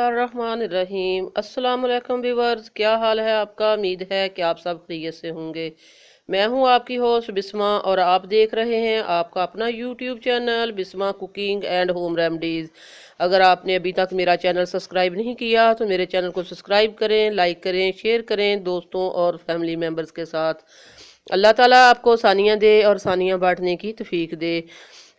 बिस्मिल्लाहिर्रहमानिर्रहीम। अस्सलाम वालेकुम व्यूअर्स, क्या हाल है आपका। उम्मीद है कि आप सब खैरियत से होंगे। मैं हूं आपकी होस्ट बिस्मा और आप देख रहे हैं आपका अपना YouTube channel Bisma cooking and home remedies. अगर आपने अभी तक मेरा चैनल सब्सक्राइब नहीं किया तो मेरे चैनल को सब्सक्राइब करें, लाइक करें, शेयर करें दोस्तों और फैमिली मेम्बर्स के साथ। अल्लाह ताला आपको सानियाँ दे और सानियाँ बांटने की तौफीक दे।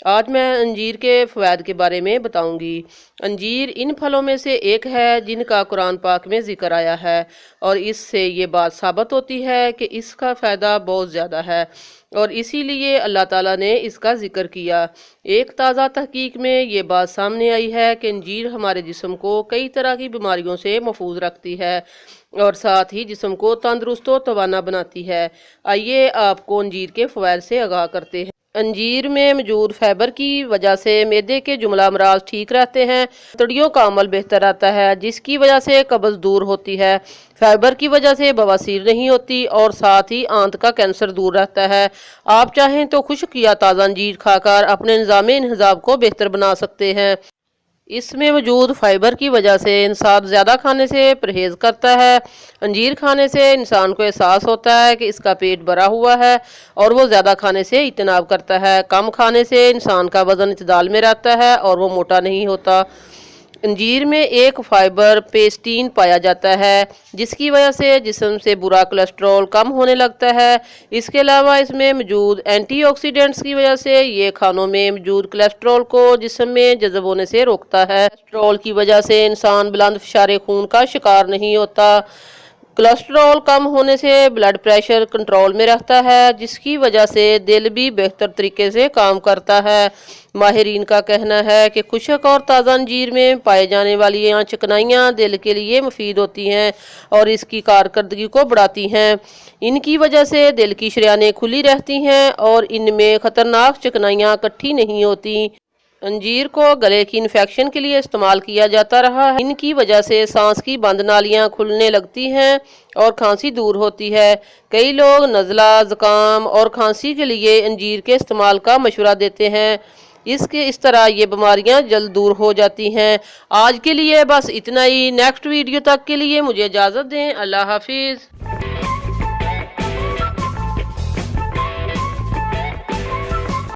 आज मैं अंजीर के फ़वाद के बारे में बताऊंगी। अंजीर इन फलों में से एक है जिनका कुरान पाक में ज़िक्र आया है और इससे ये बात साबित होती है कि इसका फ़ायदा बहुत ज़्यादा है और इसीलिए अल्लाह ताला ने इसका ज़िक्र किया। एक ताज़ा तहकीक में ये बात सामने आई है कि अंजीर हमारे जिस्म को कई तरह की बीमारियों से महफूज रखती है और साथ ही जिस्म को तंदुरुस्त व तवाना बनाती है। आइए आपको अंजीर के फ़वाद से आगाह करते हैं। अंजीर में मौजूद फाइबर की वजह से मैदे के जुमला अमराज ठीक रहते हैं, तड़ियों का अमल बेहतर रहता है जिसकी वजह से कब्ज़ दूर होती है। फाइबर की वजह से बवासीर नहीं होती और साथ ही आंत का कैंसर दूर रहता है। आप चाहें तो खुश्क या ताज़ा अंजीर खाकर अपने निज़ाम इंतज़ाम को बेहतर बना सकते हैं। इसमें मौजूद फाइबर की वजह से इंसान ज़्यादा खाने से परहेज़ करता है। अंजीर खाने से इंसान को एहसास होता है कि इसका पेट भरा हुआ है और वो ज़्यादा खाने से इज्तनाब करता है। कम खाने से इंसान का वज़न इतदाल में रहता है और वो मोटा नहीं होता। अंजीर में एक फाइबर पेस्टीन पाया जाता है जिसकी वजह से जिस्म से बुरा कोलेस्ट्रॉल कम होने लगता है। इसके अलावा इसमें मौजूद एंटीऑक्सीडेंट्स की वजह से ये खानों में मौजूद कोलेस्ट्रॉल को जिस्म में जज़ब होने से रोकता है। कोलेस्ट्रॉल की वजह से इंसान बुलंद फ़िशारे खून का शिकार नहीं होता। कोलेस्ट्रॉल कम होने से ब्लड प्रेशर कंट्रोल में रहता है जिसकी वजह से दिल भी बेहतर तरीके से काम करता है। माहिरीन का कहना है कि खुश्क और ताज़ा अंजीर में पाए जाने वाली चिकनाइयाँ दिल के लिए मुफीद होती हैं और इसकी कारकर्दगी को बढ़ाती हैं। इनकी वजह से दिल की शरियानें खुली रहती हैं और इनमें ख़तरनाक चिकनाइयाँ इकट्ठी नहीं होती। अंजीर को गले की इन्फेक्शन के लिए इस्तेमाल किया जाता रहा है। इनकी वजह से सांस की बंद नालियां खुलने लगती हैं और खांसी दूर होती है। कई लोग नज़ला, ज़ुकाम और खांसी के लिए अंजीर के इस्तेमाल का मशवरा देते हैं। इस तरह ये बीमारियां जल्द दूर हो जाती हैं। आज के लिए बस इतना ही। नेक्स्ट वीडियो तक के लिए मुझे इजाज़त दें। अल्लाह हाफिज़।